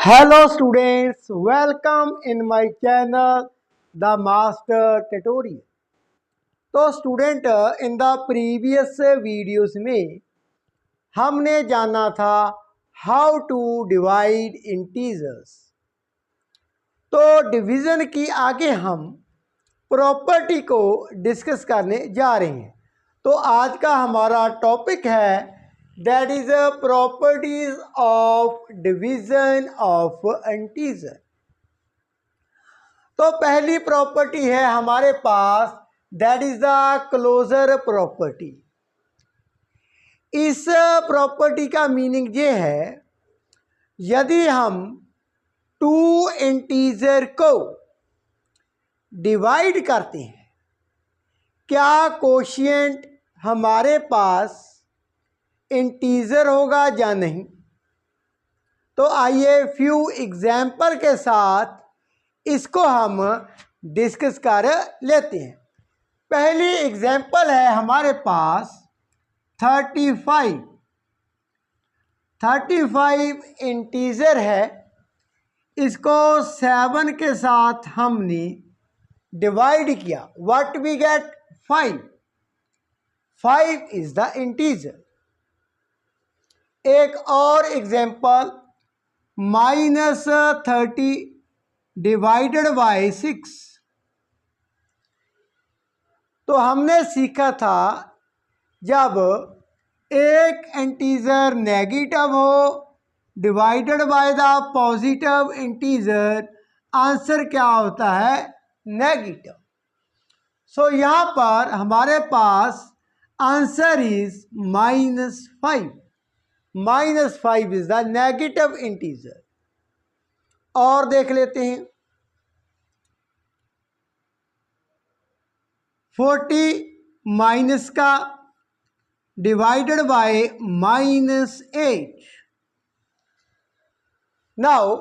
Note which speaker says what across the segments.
Speaker 1: Hello students, welcome in my channel The Master Tutorial। तो student in the previous videos में हमने जाना था हाउ टू डिवाइड इंटीजर्स। तो डिवीज़न की आगे हम प्रॉपर्टी को डिस्कस करने जा रहे हैं। तो आज का हमारा टॉपिक है that is properties of division of integer. तो पहली प्रॉपर्टी है हमारे पास that is the closure property. इस प्रॉपर्टी का मीनिंग ये है यदि हम टू इंटीजर को डिवाइड करते हैं क्या कोशिएंट हमारे पास इंटीजर होगा या नहीं। तो आइए फ्यू एग्जाम्पल के साथ इसको हम डिस्कस कर लेते हैं। पहली एग्जाम्पल है हमारे पास 35 इंटीजर है। इसको 7 के साथ हमने डिवाइड किया, what we get 5 is the integer. एक और एग्जाम्पल -30 डिवाइडेड बाय 6। तो हमने सीखा था जब एक इंटीजर नेगेटिव हो divided by the positive integer, answer क्या होता है? नेगेटिव। सो यहाँ पर हमारे पास answer is -5। -5 is the negative integer. और देख लेते हैं 40 माइनस का divided by -8। Now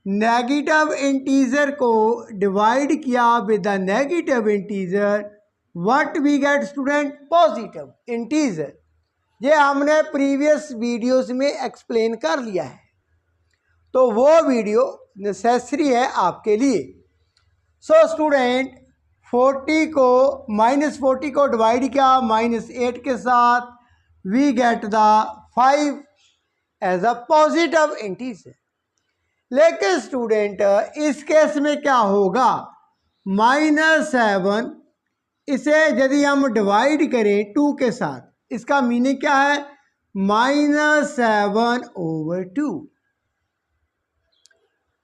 Speaker 1: negative integer को डिवाइड किया with the negative integer, what we get student? Positive integer. ये हमने प्रीवियस वीडियोस में एक्सप्लेन कर लिया है, तो वो वीडियो नेसेसरी है आपके लिए। सो स्टूडेंट 40 को डिवाइड किया -8 के साथ, we get the 5 as a positive integer. लेकिन स्टूडेंट इस केस में क्या होगा? -7 इसे यदि हम डिवाइड करें 2 के साथ, इसका मीनिंग क्या है? -7/2।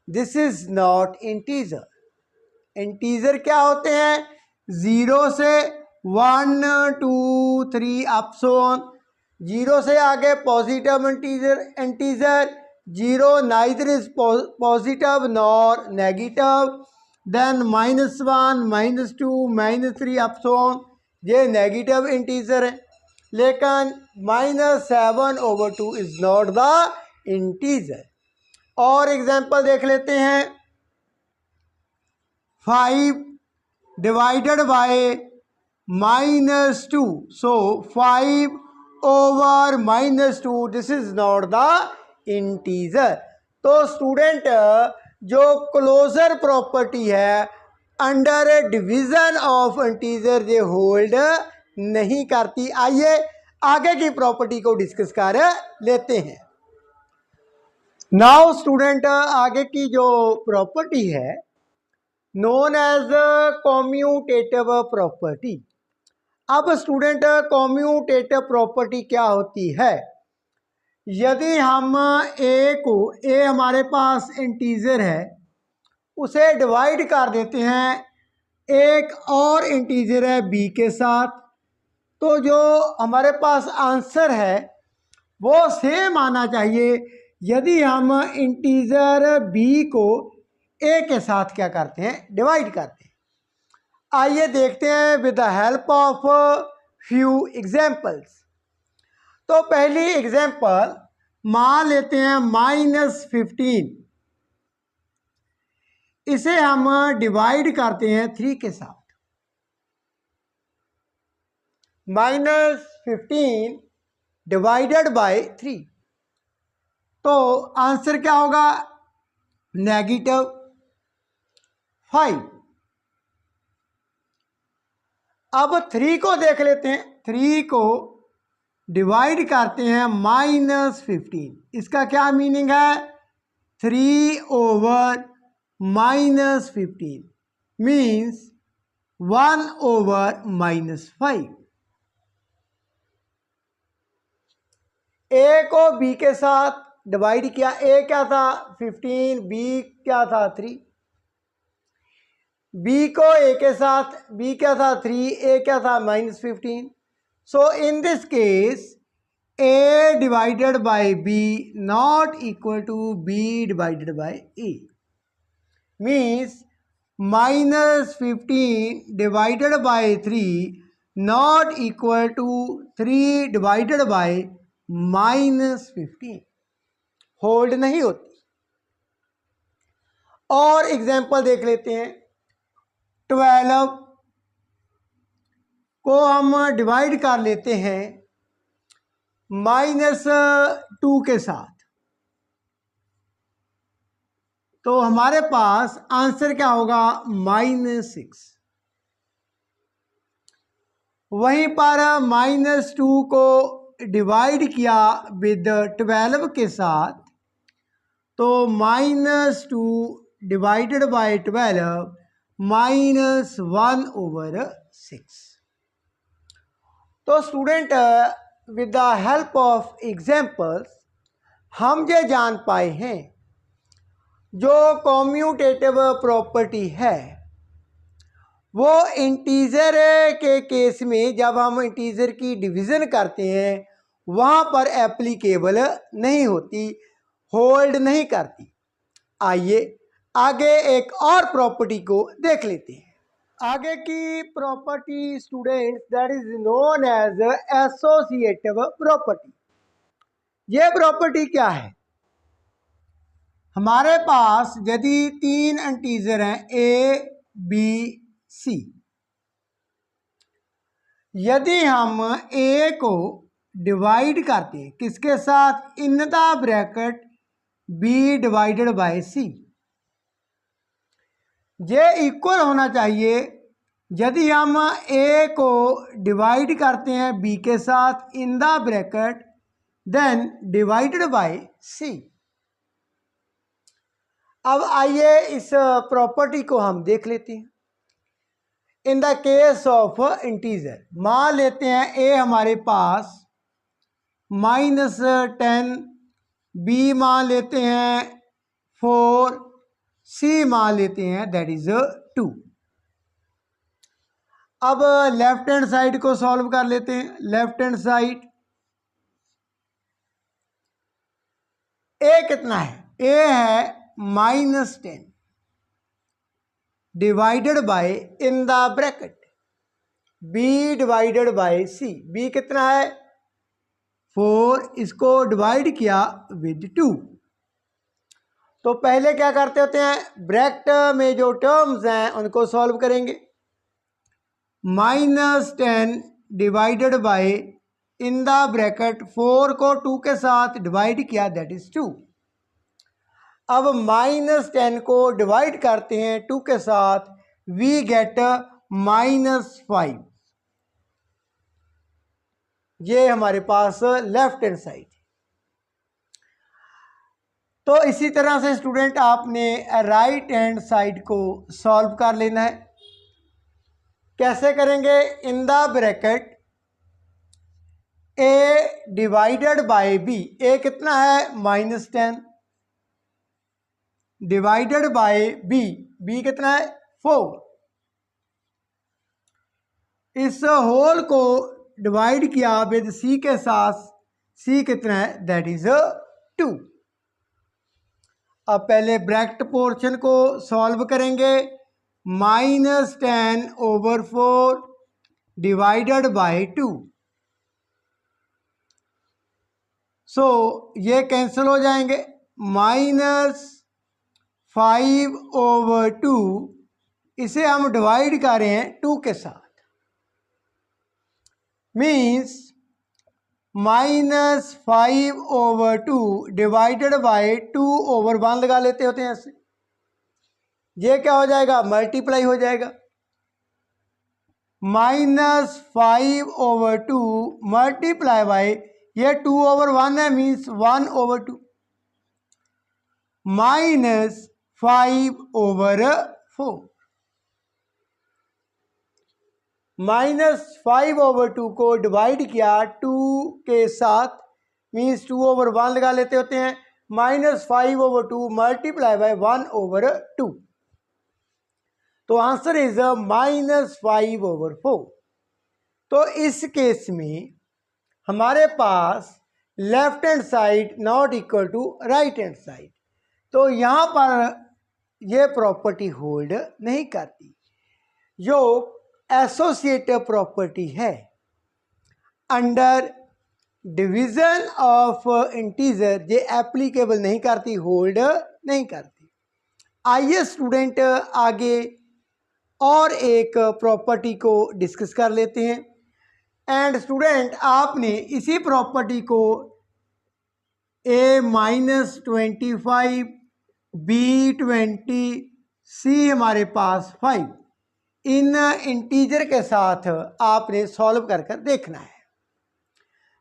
Speaker 1: This is not integer. Integer क्या होते हैं? 0 से 1 2 3 अप सो ऑन। 0 से आगे positive integer 0 neither is positive nor negative. Then -1 -2 -3 up so on, ये नेगेटिव इंटीजर है। लेकिन -7/2 इज नॉट द इंटीजर। और एग्जांपल देख लेते हैं 5 divided by -2। So 5/-2, this is not the integer. तो स्टूडेंट जो क्लोजर प्रॉपर्टी है अंडर डिवीजन ऑफ इंटीजर ये होल्ड नहीं करती। आइए आगे की प्रॉपर्टी को डिस्कस कर लेते हैं। नाउ स्टूडेंट आगे की जो प्रॉपर्टी है नोन एज कॉम्यूटेटिव प्रॉपर्टी। अब स्टूडेंट कॉम्यूटेटिव प्रॉपर्टी क्या होती है? यदि हम ए हमारे पास इंटीजर है उसे डिवाइड कर देते हैं एक और इंटीजर है बी के साथ, तो जो हमारे पास आंसर है वो सेम आना चाहिए। यदि हम इंटीजर बी को ए के साथ क्या करते हैं? डिवाइड करते हैं। आइए देखते हैं with the help of few examples. तो पहली एग्जाम्पल मान लेते हैं -15। इसे हम डिवाइड करते हैं 3 के साथ। -15 डिवाइडेड बाय 3। तो आंसर क्या होगा? -5। अब 3 को देख लेते हैं। 3 को डिवाइड करते हैं -15। इसका क्या मीनिंग है? 3/-15 मीन्स 1/-5। ए को बी के साथ डिवाइड किया। ए क्या था? 15, बी क्या था? 3। बी को ए के साथ, बी क्या था? 3, ए क्या था? -15। So in this case A divided by B not equal to B divided by A, means -15 divided by 3 not equal to 3 divided by -15, hold नहीं होती। और एग्जाम्पल देख लेते हैं। 12 को हम डिवाइड कर लेते हैं -2 के साथ, तो हमारे पास आंसर क्या होगा? -6। वहीं पर -2 को डिवाइड किया विद 12 के साथ, तो -2 डिवाइडेड बाय 12 -1/6। तो student with the help of examples हम ये जान पाए हैं जो कॉम्यूटेटिव प्रॉपर्टी है वो इंटीजर के केस में जब हम इंटीजर की डिवीज़न करते हैं वहाँ पर एप्लीकेबल नहीं होती, होल्ड नहीं करती। आइए आगे एक और प्रॉपर्टी को देख लेते हैं। आगे की property students that is known as associative property. ये प्रॉपर्टी क्या है? हमारे पास यदि 3 इंटीजर हैं ए बी सी, यदि हम ए को डिवाइड करते हैं किसके साथ? In the bracket B divided by C, ये इक्वल होना चाहिए। यदि हम ए को डिवाइड करते हैं बी के साथ in the bracket then divided by C. अब आइए इस प्रॉपर्टी को हम देख लेते हैं। In the case of integer मान लेते हैं ए हमारे पास -10, बी मान लेते हैं 4, सी मान लेते हैं दैट इज 2। अब लेफ्ट हैंड साइड को सॉल्व कर लेते हैं। लेफ्ट हैंड साइड ए कितना है? ए है -10 divided by in the bracket B divided by C. B कितना है? 4, इसको डिवाइड किया विद 2। तो पहले क्या करते होते हैं? ब्रैकेट में जो टर्म्स हैं उनको सॉल्व करेंगे। -10 divided by in the bracket 4 को 2 के साथ डिवाइड किया दैट इज 2। अब -10 को डिवाइड करते हैं 2 के साथ, वी गेट -5। ये हमारे पास लेफ्ट हैंड साइड। तो इसी तरह से स्टूडेंट आपने राइट हैंड साइड को सॉल्व कर लेना है। कैसे करेंगे? In the bracket A divided by B, A कितना है? -10 डिवाइडेड बाय बी, बी कितना है? 4। इस होल को डिवाइड किया विद सी के साथ, सी कितना है? That is 2। अब पहले ब्रैकेट पोर्शन को सॉल्व करेंगे। -10/4 डिवाइडेड बाय 2। सो ये कैंसिल हो जाएंगे। -5/2 इसे हम डिवाइड कर रहे हैं 2 के साथ, मीन्स -5/2 डिवाइडेड बाय 2/1 लगा लेते होते हैं ऐसे। ये क्या हो जाएगा, मल्टीप्लाई हो जाएगा। -5/2 मल्टीप्लाई बाय ये 2/1 है, मीन्स 1/2 -5/4 -5/2 को डिवाइड किया 2 के साथ, मीन्स 2/1 लगा लेते होते हैं। -5/2 मल्टीप्लाई बाय 1/2, तो आंसर इज -5/4। तो इस केस में हमारे पास left hand side not equal to right hand side, तो यहाँ पर ये प्रॉपर्टी होल्ड नहीं करती। जो एसोसिएटिव प्रॉपर्टी है अंडर डिवीजन ऑफ इंटीजर, ये एप्लीकेबल नहीं करती, होल्ड नहीं करती। आइए स्टूडेंट आगे और एक प्रॉपर्टी को डिस्कस कर लेते हैं। एंड स्टूडेंट आपने इसी प्रॉपर्टी को a-25 b20 c हमारे पास 5 इन इंटीजर के साथ आपने सॉल्व कर कर देखना है।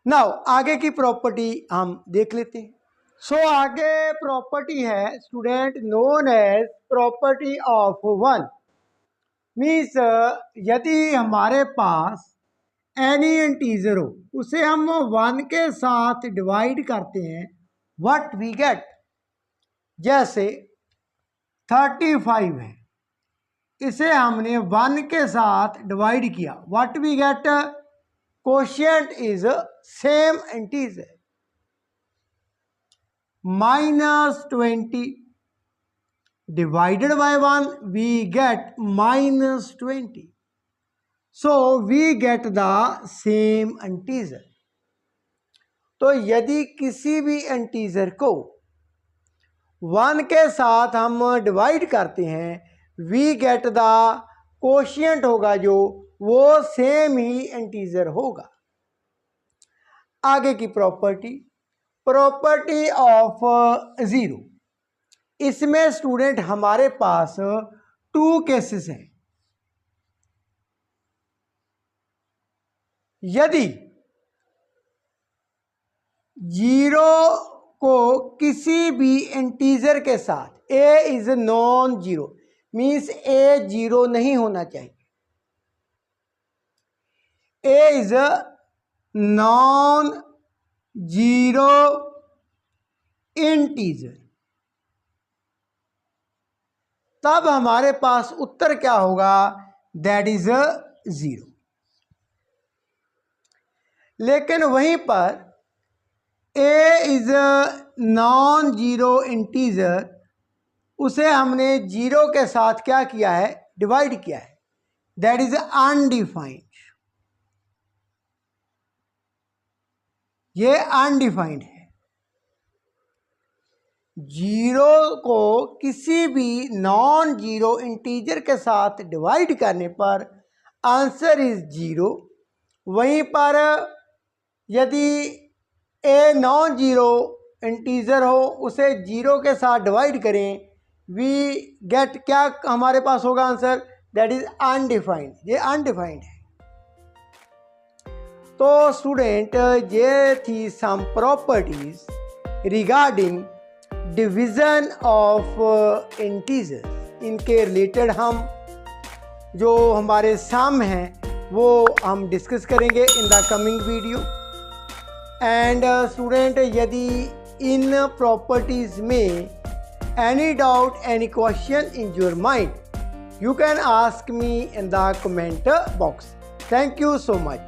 Speaker 1: नाउ आगे की प्रॉपर्टी हम देख लेते हैं। सो आगे प्रॉपर्टी है student known as property of 1। Means यदि हमारे पास एनी इंटीजर हो, उसे हम 1 के साथ डिवाइड करते हैं, व्हाट वी गेट। जैसे 35 है, इसे हमने 1 के साथ डिवाइड किया, what we get, quotient is same integer. -20 divided by 1 we get -20, so we get the same integer। तो यदि किसी भी इंटीजर को 1 के साथ हम डिवाइड करते हैं, we get the कोशिएंट होगा जो, वो सेम ही इंटीजर होगा। आगे की प्रॉपर्टी ऑफ 0, इसमें स्टूडेंट हमारे पास 2 केसेस हैं। यदि 0 को किसी भी इंटीजर के साथ, a is non zero, means a 0 नहीं होना चाहिए, a is non zero integer, तब हमारे पास उत्तर क्या होगा, दैट इज 0। लेकिन वहीं पर a is non zero integer, उसे हमने 0 के साथ क्या किया है, डिवाइड किया है, दैट इज अनडिफाइंड। ये अनडिफाइंड है। 0 को किसी भी नॉन जीरो इंटीजर के साथ डिवाइड करने पर आंसर इज 0। वहीं पर यदि ए नॉन जीरो इंटीजर हो, उसे 0 के साथ डिवाइड करें, वी गेट क्या हमारे पास होगा आंसर, दैट इज अनडिफाइंड। ये अनडिफाइंड है। तो स्टूडेंट ये थी some properties regarding division of integers. इनके रिलेटेड हम जो हमारे सम हैं वो हम डिस्कस करेंगे in the coming video. And student यदि इन प्रॉपर्टीज़ में any doubt, any question in your mind, you can ask me in the comment box. Thank you so much.